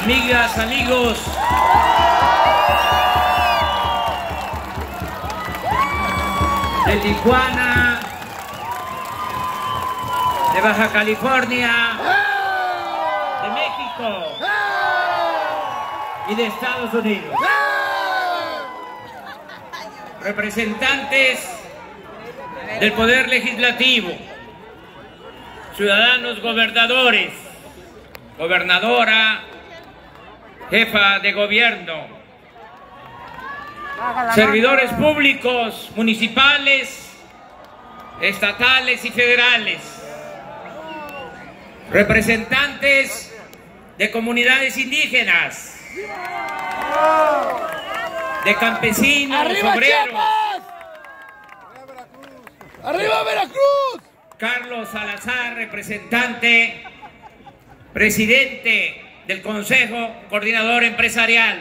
amigas, amigos, de Tijuana, de Baja California, de México y de Estados Unidos. Representantes del Poder Legislativo, ciudadanos gobernadores, gobernadora, jefa de gobierno, servidores públicos, municipales, estatales y federales, representantes de comunidades indígenas, de campesinos, ¡Arriba, obreros. Chiapas! ¡Arriba, Veracruz! Carlos Salazar, representante, presidente del Consejo Coordinador Empresarial.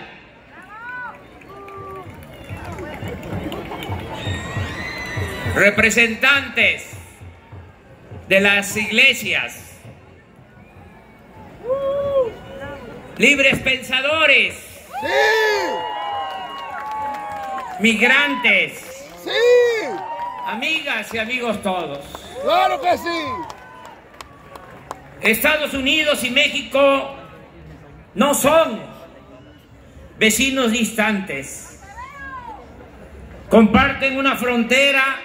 Representantes de las iglesias. Libres pensadores. ¡Sí! Migrantes. ¡Sí! Amigas y amigos todos. ¡Claro que sí! Estados Unidos y México no son vecinos distantes. Comparten una frontera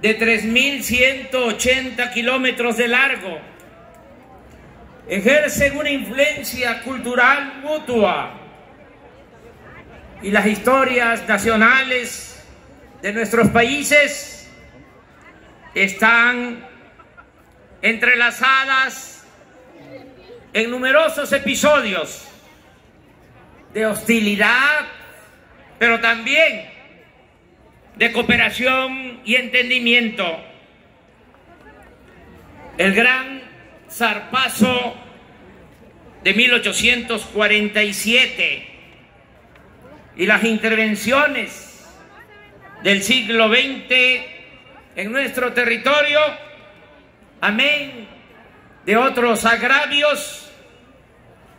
de 3.180 kilómetros de largo. Ejercen una influencia cultural mutua. Y las historias nacionales de nuestros países están entrelazadas en numerosos episodios de hostilidad, pero también de cooperación y entendimiento. El gran zarpazo de 1847 y las intervenciones del siglo XX en nuestro territorio, amén de otros agravios,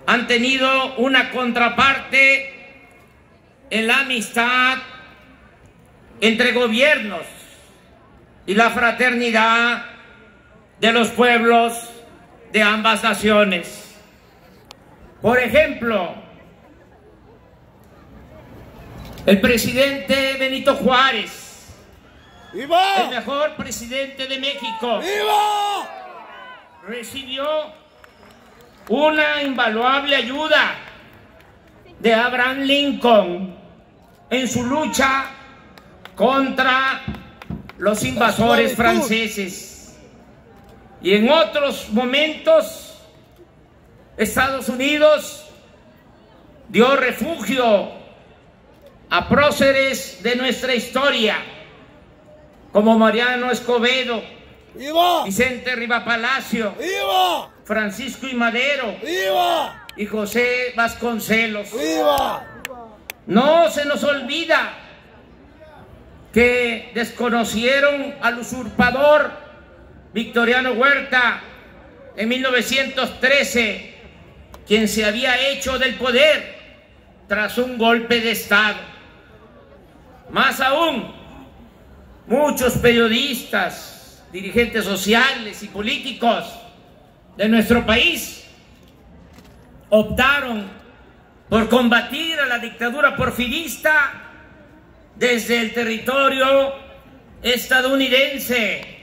han tenido una contraparte en la amistad entre gobiernos y la fraternidad de los pueblos de ambas naciones. Por ejemplo, el presidente Benito Juárez, ¡Viva! el mejor presidente de México, ¡Viva! recibió una invaluable ayuda de Abraham Lincoln en su lucha contra los invasores franceses. Y en otros momentos, Estados Unidos dio refugio a próceres de nuestra historia, como Mariano Escobedo, ¡Viva! Vicente Rivapalacio, ¡Viva! Francisco I. Madero ¡Viva! y José Vasconcelos. ¡Viva! No se nos olvida que desconocieron al usurpador Victoriano Huerta en 1913, quien se había hecho del poder tras un golpe de Estado. Más aún, muchos periodistas, dirigentes sociales y políticos de nuestro país optaron por combatir a la dictadura porfirista desde el territorio estadounidense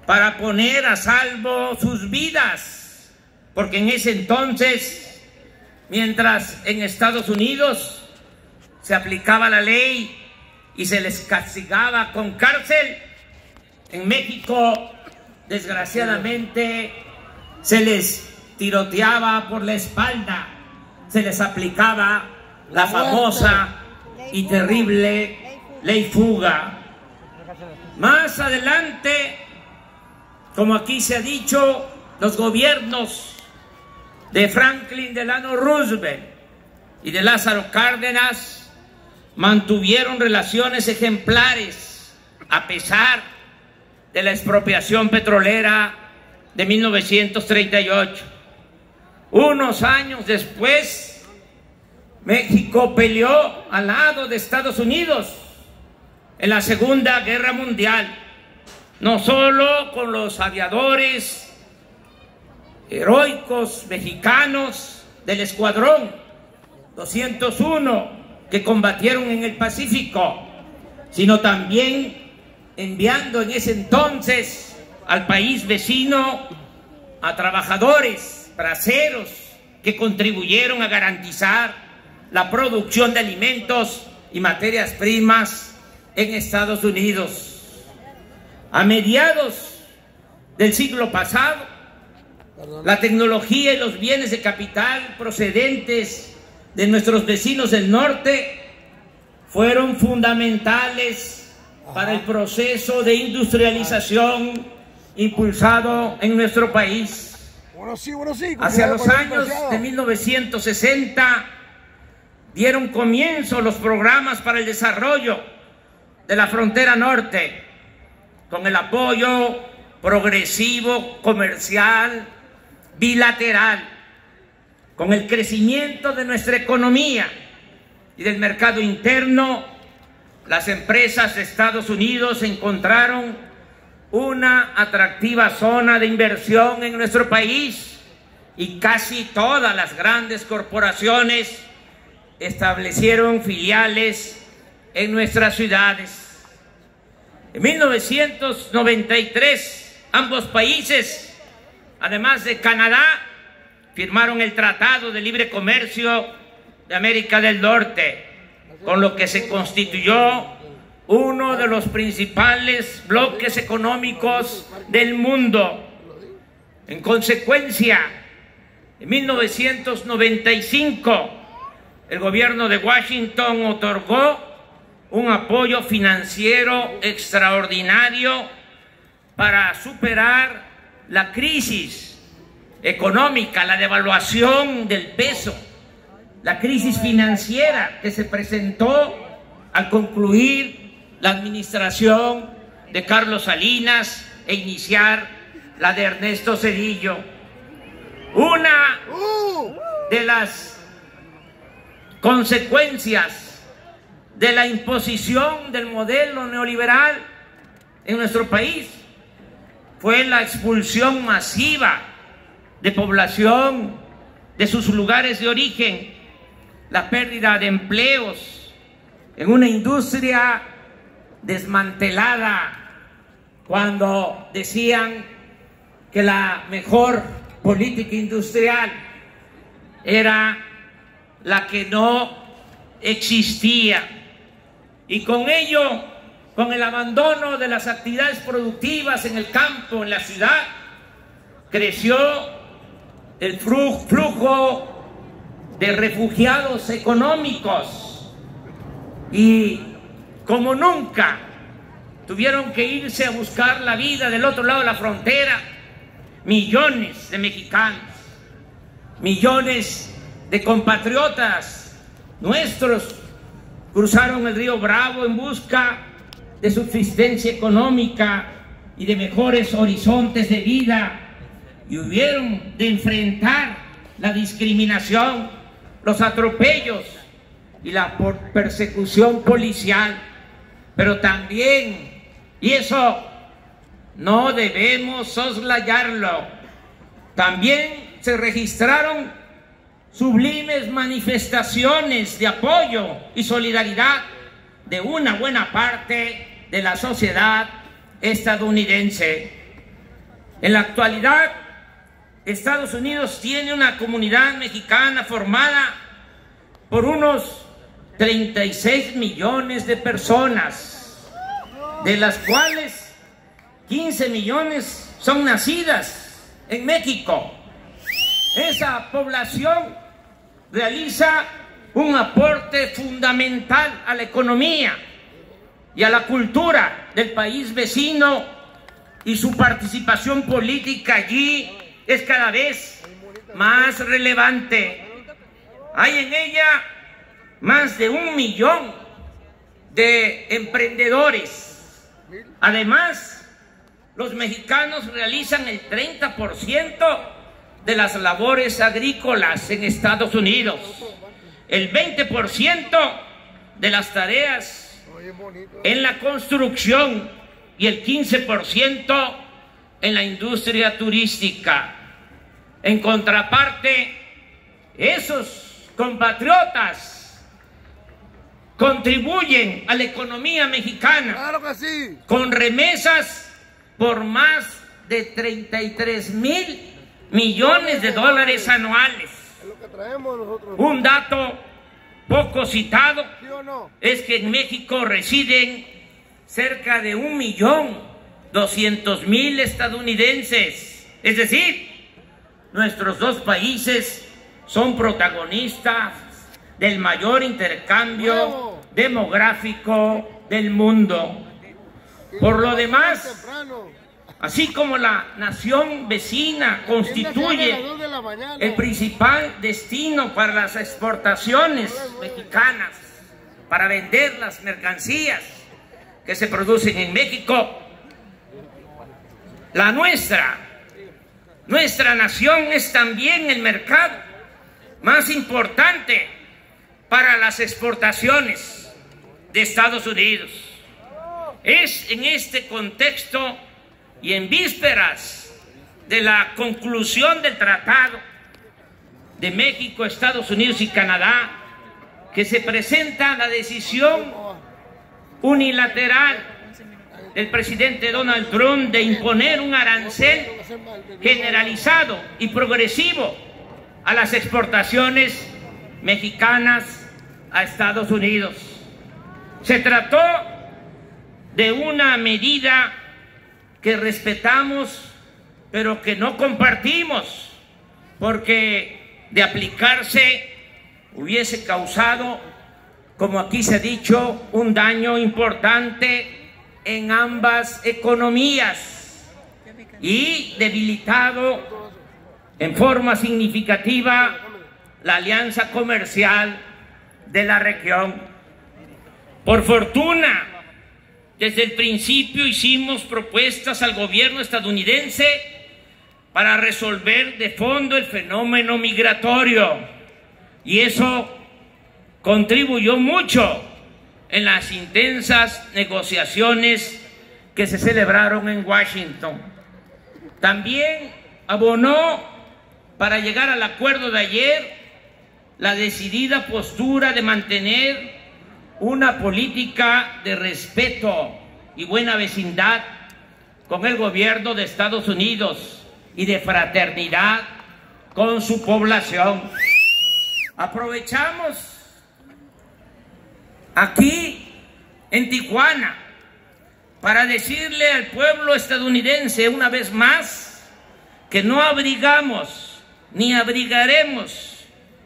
para poner a salvo sus vidas, porque en ese entonces, mientras en Estados Unidos se aplicaba la ley y se les castigaba con cárcel, en México, desgraciadamente, se les tiroteaba por la espalda, se les aplicaba la famosa y terrible ley fuga. Más adelante, como aquí se ha dicho, los gobiernos de Franklin Delano Roosevelt y de Lázaro Cárdenas mantuvieron relaciones ejemplares a pesar de la expropiación petrolera de 1938. Unos años después, México peleó al lado de Estados Unidos en la Segunda Guerra Mundial, no solo con los aviadores heroicos mexicanos del Escuadrón 201 que combatieron en el Pacífico, sino también enviando en ese entonces al país vecino a trabajadores braceros que contribuyeron a garantizar la producción de alimentos y materias primas en Estados Unidos. A mediados del siglo pasado, la tecnología y los bienes de capital procedentes de nuestros vecinos del norte fueron fundamentales para el proceso de industrialización impulsado en nuestro país. Hacia los años de 1960 dieron comienzo los programas para el desarrollo de la frontera norte, con el apoyo progresivo, comercial, bilateral, con el crecimiento de nuestra economía y del mercado interno. Las empresas de Estados Unidos encontraron una atractiva zona de inversión en nuestro país y casi todas las grandes corporaciones establecieron filiales en nuestras ciudades. En 1993, ambos países, además de Canadá, firmaron el Tratado de Libre Comercio de América del Norte, con lo que se constituyó uno de los principales bloques económicos del mundo. En consecuencia, en 1995, el gobierno de Washington otorgó un apoyo financiero extraordinario para superar la crisis económica, la devaluación del peso, la crisis financiera que se presentó al concluir la administración de Carlos Salinas e iniciar la de Ernesto Zedillo. Una de las consecuencias de la imposición del modelo neoliberal en nuestro país fue la expulsión masiva de población de sus lugares de origen, la pérdida de empleos en una industria desmantelada, cuando decían que la mejor política industrial era la que no existía. Y con ello, con el abandono de las actividades productivas en el campo, en la ciudad, creció el flujo de refugiados económicos y como nunca tuvieron que irse a buscar la vida del otro lado de la frontera millones de mexicanos, millones de compatriotas nuestros cruzaron el río Bravo en busca de subsistencia económica y de mejores horizontes de vida, y hubieron de enfrentar la discriminación, los atropellos y la persecución policial. Pero también, y eso no debemos soslayarlo, también se registraron sublimes manifestaciones de apoyo y solidaridad de una buena parte de la sociedad estadounidense. En la actualidad, Estados Unidos tiene una comunidad mexicana formada por unos 36 millones de personas, de las cuales 15 millones son nacidas en México. Esa población realiza un aporte fundamental a la economía y a la cultura del país vecino, y su participación política allí es cada vez más relevante. Hay en ella más de 1 millón de emprendedores. Además, los mexicanos realizan el 30% de las labores agrícolas en Estados Unidos, el 20% de las tareas en la construcción y el 15% en la industria turística. En contraparte, esos compatriotas contribuyen a la economía mexicana, ¡Claro que sí!, con remesas por más de 33,000 millones de dólares anuales. Es lo que traemos nosotros. Un dato poco citado ¿Sí o no? es que en México residen cerca de 1,200,000 estadounidenses. Es decir, nuestros dos países son protagonistas del mayor intercambio demográfico del mundo. Por lo demás, así como la nación vecina constituye el principal destino para las exportaciones mexicanas, para vender las mercancías que se producen en México, la nuestra nación es también el mercado más importante para las exportaciones de Estados Unidos. Es en este contexto y en vísperas de la conclusión del Tratado de México, Estados Unidos y Canadá, que se presenta la decisión unilateral del presidente Donald Trump de imponer un arancel generalizado y progresivo a las exportaciones mexicanas a Estados Unidos. Se trató de una medida que respetamos, pero que no compartimos, porque de aplicarse hubiese causado, como aquí se ha dicho, un daño importante en ambas economías y debilitado en forma significativa la alianza comercial de la región. Por fortuna, desde el principio hicimos propuestas al gobierno estadounidense para resolver de fondo el fenómeno migratorio, y eso contribuyó mucho en las intensas negociaciones que se celebraron en Washington. También abonó para llegar al acuerdo de ayer la decidida postura de mantener una política de respeto y buena vecindad con el gobierno de Estados Unidos y de fraternidad con su población. Aprovechamos aquí en Tijuana para decirle al pueblo estadounidense una vez más que no abrigamos ni abrigaremos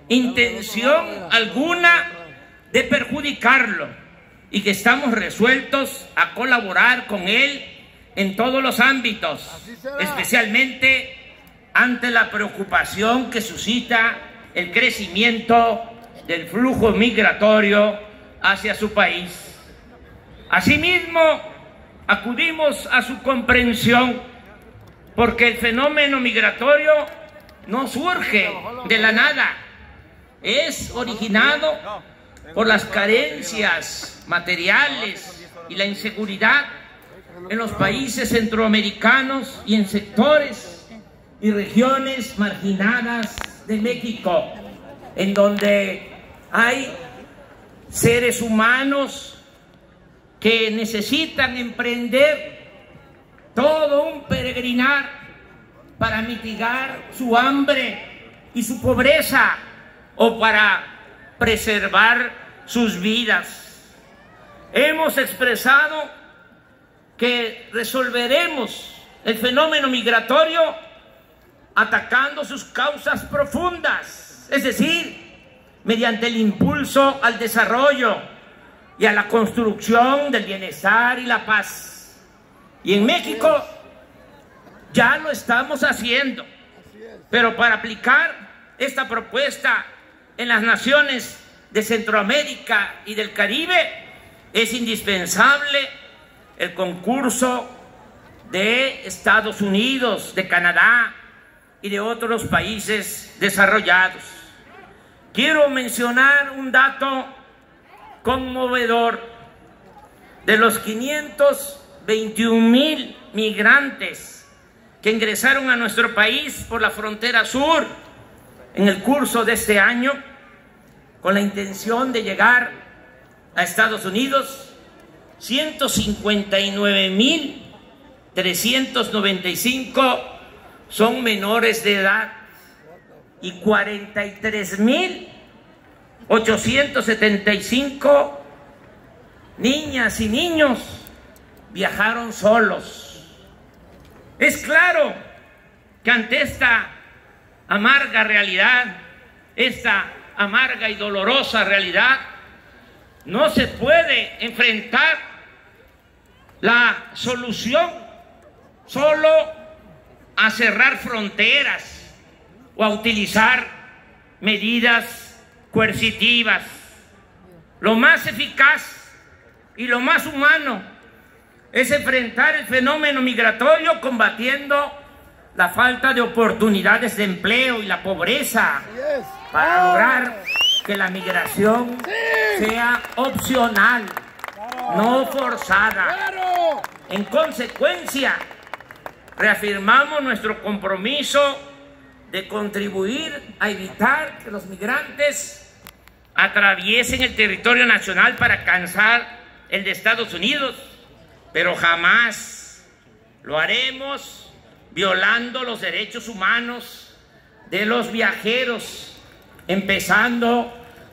intención alguna de perjudicarlo y que estamos resueltos a colaborar con él en todos los ámbitos, especialmente ante la preocupación que suscita el crecimiento del flujo migratorio hacia su país. Asimismo, acudimos a su comprensión porque el fenómeno migratorio no surge de la nada, es originado por las carencias materiales y la inseguridad en los países centroamericanos y en sectores y regiones marginadas de México, en donde hay seres humanos que necesitan emprender todo un peregrinar para mitigar su hambre y su pobreza o para preservar sus vidas. Hemos expresado que resolveremos el fenómeno migratorio atacando sus causas profundas, es decir, mediante el impulso al desarrollo y a la construcción del bienestar y la paz. Y en México ya lo estamos haciendo, pero para aplicar esta propuesta en las naciones de Centroamérica y del Caribe es indispensable el concurso de Estados Unidos, de Canadá y de otros países desarrollados. Quiero mencionar un dato conmovedor. De los 521,000 migrantes que ingresaron a nuestro país por la frontera sur en el curso de este año, con la intención de llegar a Estados Unidos, 159,395 son menores de edad y 43,875 niñas y niños viajaron solos. Es claro que ante esta amarga realidad, esta amarga y dolorosa realidad, no se puede enfrentar la solución solo a cerrar fronteras o a utilizar medidas coercitivas. Lo más eficaz y lo más humano es enfrentar el fenómeno migratorio combatiendo la falta de oportunidades de empleo y la pobreza para lograr que la migración sea opcional, no forzada. En consecuencia, reafirmamos nuestro compromiso de contribuir a evitar que los migrantes atraviesen el territorio nacional para alcanzar el de Estados Unidos, pero jamás lo haremos violando los derechos humanos de los viajeros, empezando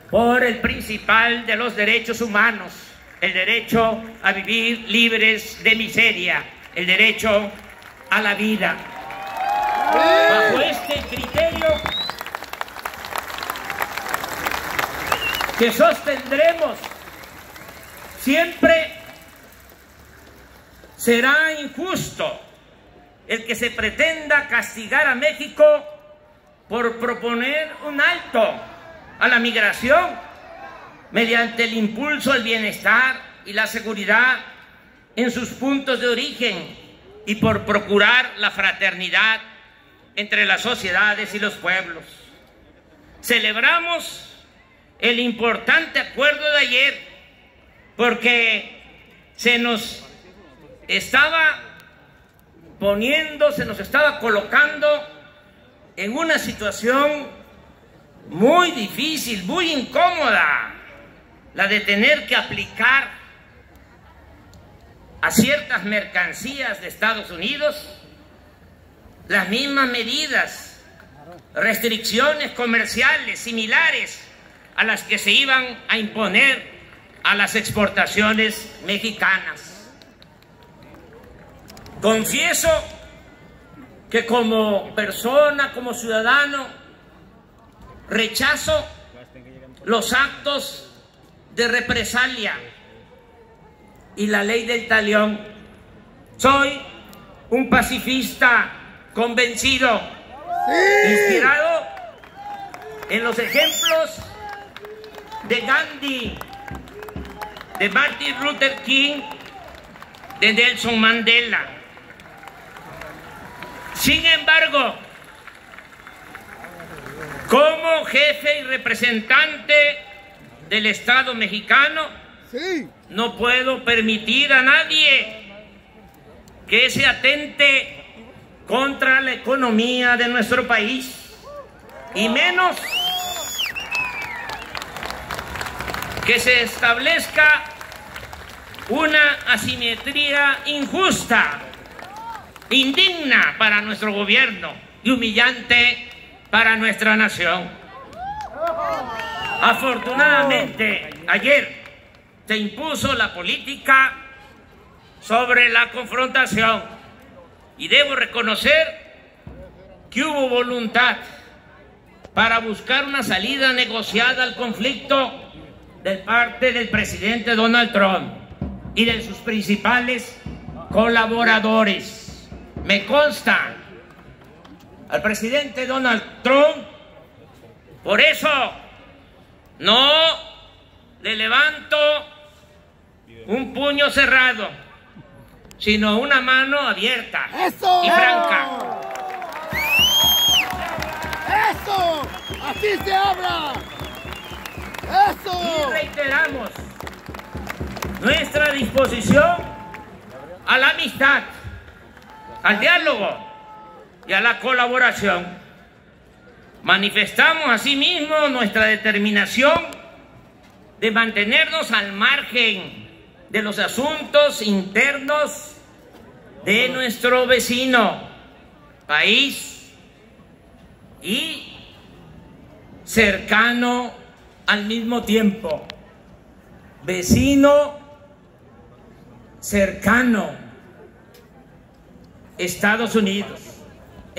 por el principal de los derechos humanos, el derecho a vivir libres de miseria, el derecho a la vida. Bajo este criterio que sostendremos, siempre será injusto el que se pretenda castigar a México por proponer un alto a la migración mediante el impulso al bienestar y la seguridad en sus puntos de origen y por procurar la fraternidad entre las sociedades y los pueblos. Celebramos el importante acuerdo de ayer porque se nos estaba colocando en una situación muy difícil, muy incómoda, la de tener que aplicar a ciertas mercancías de Estados Unidos las mismas medidas, restricciones comerciales similares a las que se iban a imponer a las exportaciones mexicanas. Confieso que como persona, como ciudadano, rechazo los actos de represalia y la ley del talión. Soy un pacifista convencido, inspirado en los ejemplos de Gandhi, de Martin Luther King, de Nelson Mandela. Sin embargo, como jefe y representante del Estado mexicano, no puedo permitir a nadie que se atente contra la economía de nuestro país, y menos que se establezca una asimetría injusta, indigna para nuestro gobierno y humillante para nuestra nación. Afortunadamente, ayer se impuso la política sobre la confrontación y debo reconocer que hubo voluntad para buscar una salida negociada al conflicto de parte del presidente Donald Trump y de sus principales colaboradores. Me consta al presidente Donald Trump, por eso no le levanto un puño cerrado, sino una mano abierta y franca. ¡Eso! ¡Así se habla! ¡Eso! Y reiteramos nuestra disposición a la amistad, al diálogo y a la colaboración. Manifestamos asimismo nuestra determinación de mantenernos al margen de los asuntos internos de nuestro vecino país y cercano al mismo tiempo. Vecino cercano, Estados Unidos.